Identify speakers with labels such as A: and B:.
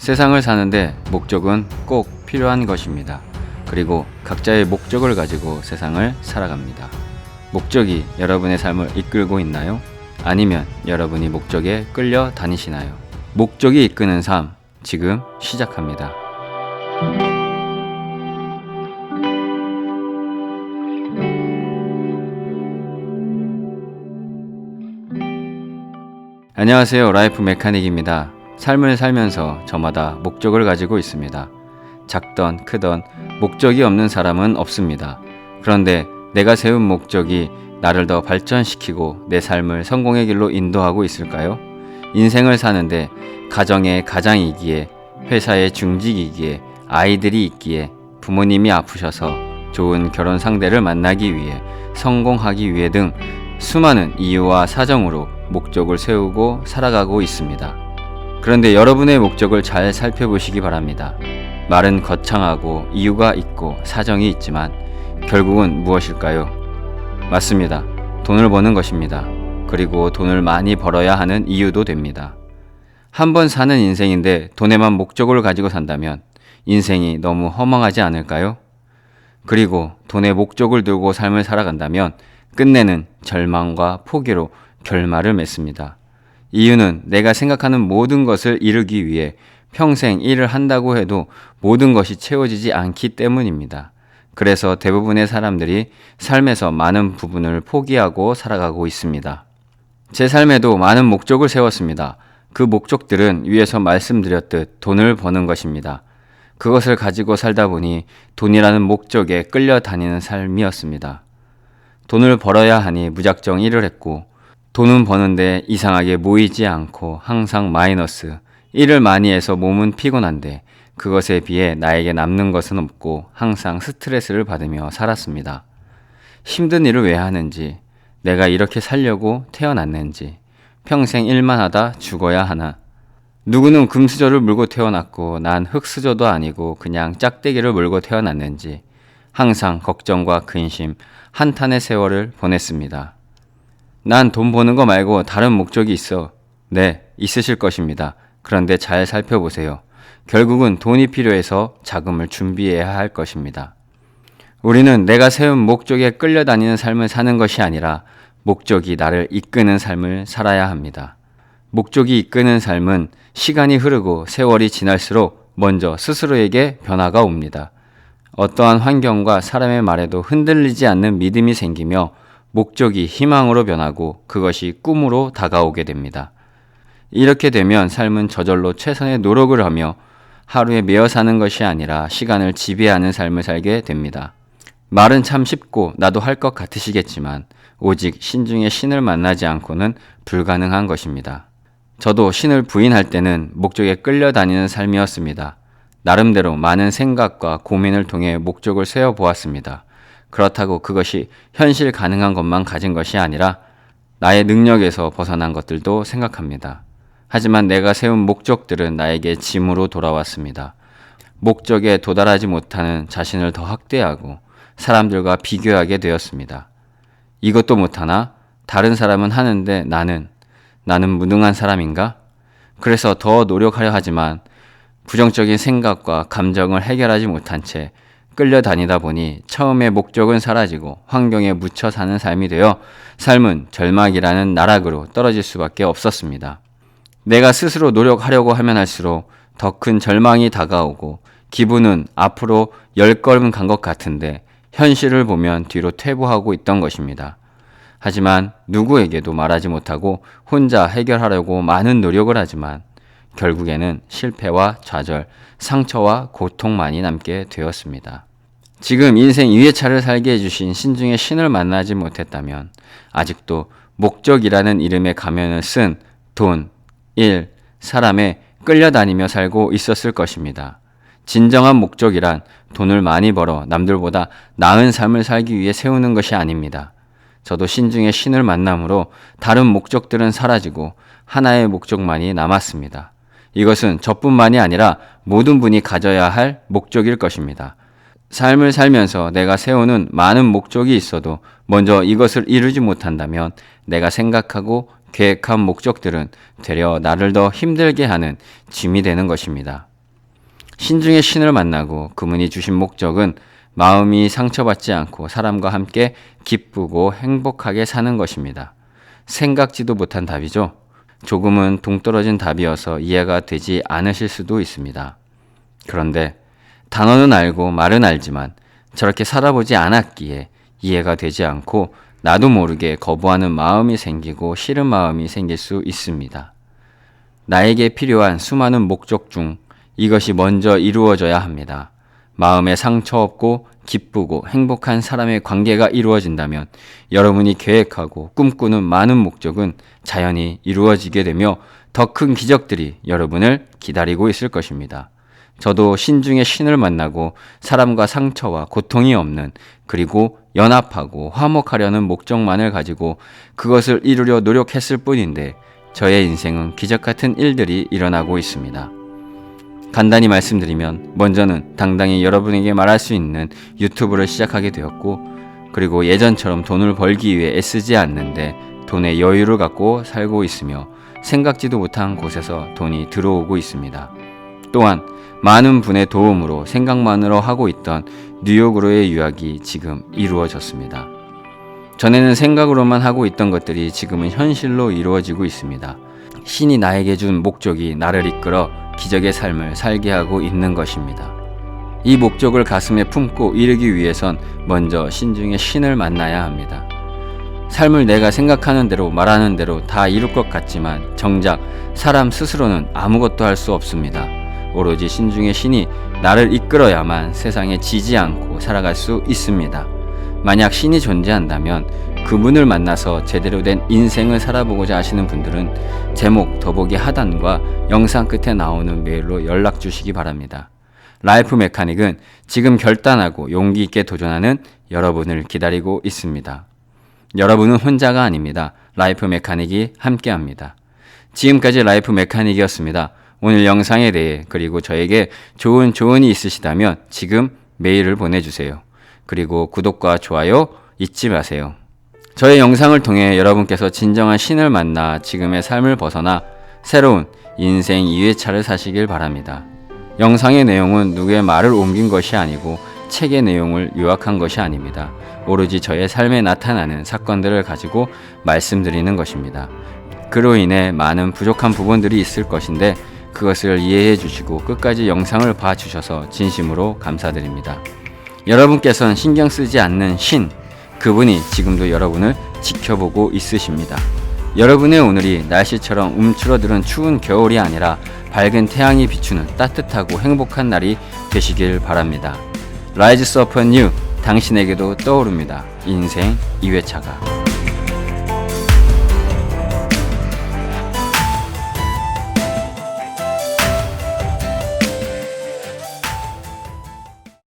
A: 세상을 사는데 목적은 꼭 필요한 것입니다. 그리고 각자의 목적을 가지고 세상을 살아갑니다. 목적이 여러분의 삶을 이끌고 있나요? 아니면 여러분이 목적에 끌려 다니시나요? 목적이 이끄는 삶, 지금 시작합니다. 안녕하세요. 라이프 메카닉입니다. 삶을 살면서 저마다 목적을 가지고 있습니다. 작던 크던 목적이 없는 사람은 없습니다. 그런데 내가 세운 목적이 나를 더 발전시키고 내 삶을 성공의 길로 인도하고 있을까요? 인생을 사는데 가정의 가장이기에, 회사의 중직이기에, 아이들이 있기에, 부모님이 아프셔서 좋은 결혼 상대를 만나기 위해, 성공하기 위해 등 수많은 이유와 사정으로 목적을 세우고 살아가고 있습니다. 그런데 여러분의 목적을 잘 살펴보시기 바랍니다. 말은 거창하고 이유가 있고 사정이 있지만 결국은 무엇일까요? 맞습니다. 돈을 버는 것입니다. 그리고 돈을 많이 벌어야 하는 이유도 됩니다. 한 번 사는 인생인데 돈에만 목적을 가지고 산다면 인생이 너무 허망하지 않을까요? 그리고 돈에 목적을 두고 삶을 살아간다면 끝내는 절망과 포기로 결말을 맺습니다. 이유는 내가 생각하는 모든 것을 이루기 위해 평생 일을 한다고 해도 모든 것이 채워지지 않기 때문입니다. 그래서 대부분의 사람들이 삶에서 많은 부분을 포기하고 살아가고 있습니다. 제 삶에도 많은 목적을 세웠습니다. 그 목적들은 위에서 말씀드렸듯 돈을 버는 것입니다. 그것을 가지고 살다 보니 돈이라는 목적에 끌려다니는 삶이었습니다. 돈을 벌어야 하니 무작정 일을 했고 돈은 버는데 이상하게 모이지 않고 항상 마이너스. 일을 많이 해서 몸은 피곤한데 그것에 비해 나에게 남는 것은 없고 항상 스트레스를 받으며 살았습니다. 힘든 일을 왜 하는지, 내가 이렇게 살려고 태어났는지, 평생 일만 하다 죽어야 하나. 누구는 금수저를 물고 태어났고 난 흙수저도 아니고 그냥 짝대기를 물고 태어났는지 항상 걱정과 근심, 한탄의 세월을 보냈습니다. 난 돈 버는 거 말고 다른 목적이 있어. 네, 있으실 것입니다. 그런데 잘 살펴보세요. 결국은 돈이 필요해서 자금을 준비해야 할 것입니다. 우리는 내가 세운 목적에 끌려다니는 삶을 사는 것이 아니라 목적이 나를 이끄는 삶을 살아야 합니다. 목적이 이끄는 삶은 시간이 흐르고 세월이 지날수록 먼저 스스로에게 변화가 옵니다. 어떠한 환경과 사람의 말에도 흔들리지 않는 믿음이 생기며 목적이 희망으로 변하고 그것이 꿈으로 다가오게 됩니다. 이렇게 되면 삶은 저절로 최선의 노력을 하며 하루에 매여 사는 것이 아니라 시간을 지배하는 삶을 살게 됩니다. 말은 참 쉽고 나도 할 것 같으시겠지만 오직 신중에 신을 만나지 않고는 불가능한 것입니다. 저도 신을 부인할 때는 목적에 끌려다니는 삶이었습니다. 나름대로 많은 생각과 고민을 통해 목적을 세워보았습니다. 그렇다고 그것이 현실 가능한 것만 가진 것이 아니라 나의 능력에서 벗어난 것들도 생각합니다. 하지만 내가 세운 목적들은 나에게 짐으로 돌아왔습니다. 목적에 도달하지 못하는 자신을 더 학대하고 사람들과 비교하게 되었습니다. 이것도 못하나? 다른 사람은 하는데 나는 무능한 사람인가? 그래서 더 노력하려 하지만 부정적인 생각과 감정을 해결하지 못한 채 끌려다니다 보니 처음의 목적은 사라지고 환경에 묻혀 사는 삶이 되어 삶은 절망이라는 나락으로 떨어질 수밖에 없었습니다. 내가 스스로 노력하려고 하면 할수록 더 큰 절망이 다가오고 기분은 앞으로 10걸음 간 것 같은데 현실을 보면 뒤로 퇴보하고 있던 것입니다. 하지만 누구에게도 말하지 못하고 혼자 해결하려고 많은 노력을 하지만 결국에는 실패와 좌절, 상처와 고통만이 남게 되었습니다. 지금 인생 2회차를 살게 해주신 신중의 신을 만나지 못했다면 아직도 목적이라는 이름의 가면을 쓴 돈, 일, 사람에 끌려다니며 살고 있었을 것입니다. 진정한 목적이란 돈을 많이 벌어 남들보다 나은 삶을 살기 위해 세우는 것이 아닙니다. 저도 신중의 신을 만남으로 다른 목적들은 사라지고 하나의 목적만이 남았습니다. 이것은 저뿐만이 아니라 모든 분이 가져야 할 목적일 것입니다. 삶을 살면서 내가 세우는 많은 목적이 있어도 먼저 이것을 이루지 못한다면 내가 생각하고 계획한 목적들은 되려 나를 더 힘들게 하는 짐이 되는 것입니다. 신중의 신을 만나고 그분이 주신 목적은 마음이 상처받지 않고 사람과 함께 기쁘고 행복하게 사는 것입니다. 생각지도 못한 답이죠. 조금은 동떨어진 답이어서 이해가 되지 않으실 수도 있습니다. 그런데 단어는 알고 말은 알지만 저렇게 살아보지 않았기에 이해가 되지 않고 나도 모르게 거부하는 마음이 생기고 싫은 마음이 생길 수 있습니다. 나에게 필요한 수많은 목적 중 이것이 먼저 이루어져야 합니다. 마음에 상처 없고 기쁘고 행복한 사람의 관계가 이루어진다면 여러분이 계획하고 꿈꾸는 많은 목적은 자연히 이루어지게 되며 더 큰 기적들이 여러분을 기다리고 있을 것입니다. 저도 신중의 신을 만나고 사람과 상처와 고통이 없는, 그리고 연합하고 화목하려는 목적만을 가지고 그것을 이루려 노력했을 뿐인데 저의 인생은 기적 같은 일들이 일어나고 있습니다. 간단히 말씀드리면 먼저는 당당히 여러분에게 말할 수 있는 유튜브를 시작하게 되었고, 그리고 예전처럼 돈을 벌기 위해 애쓰지 않는데 돈의 여유를 갖고 살고 있으며 생각지도 못한 곳에서 돈이 들어오고 있습니다. 또한 많은 분의 도움으로 생각만으로 하고 있던 뉴욕으로의 유학이 지금 이루어졌습니다. 전에는 생각으로만 하고 있던 것들이 지금은 현실로 이루어지고 있습니다. 신이 나에게 준 목적이 나를 이끌어 기적의 삶을 살게 하고 있는 것입니다. 이 목적을 가슴에 품고 이루기 위해선 먼저 신중의 신을 만나야 합니다. 삶을 내가 생각하는 대로 말하는 대로 다 이룰 것 같지만 정작 사람 스스로는 아무것도 할 수 없습니다. 오로지 신중의 신이 나를 이끌어야만 세상에 지지 않고 살아갈 수 있습니다. 만약 신이 존재한다면 그분을 만나서 제대로 된 인생을 살아보고자 하시는 분들은 제목 더보기 하단과 영상 끝에 나오는 메일로 연락 주시기 바랍니다. 라이프 메카닉은 지금 결단하고 용기 있게 도전하는 여러분을 기다리고 있습니다. 여러분은 혼자가 아닙니다. 라이프 메카닉이 함께합니다. 지금까지 라이프 메카닉이었습니다. 오늘 영상에 대해 그리고 저에게 좋은 조언이 있으시다면 지금 메일을 보내주세요. 그리고 구독과 좋아요 잊지 마세요. 저의 영상을 통해 여러분께서 진정한 신을 만나 지금의 삶을 벗어나 새로운 인생 2회차를 사시길 바랍니다. 영상의 내용은 누구의 말을 옮긴 것이 아니고 책의 내용을 요약한 것이 아닙니다. 오로지 저의 삶에 나타나는 사건들을 가지고 말씀드리는 것입니다. 그로 인해 많은 부족한 부분들이 있을 것인데 그것을 이해해 주시고 끝까지 영상을 봐주셔서 진심으로 감사드립니다. 여러분께서는 신경 쓰지 않는 신, 그분이 지금도 여러분을 지켜보고 있으십니다. 여러분의 오늘이 날씨처럼 움츠러드는 추운 겨울이 아니라 밝은 태양이 비추는 따뜻하고 행복한 날이 되시길 바랍니다. Rise up anew, 당신에게도 떠오릅니다. 인생 2회차가.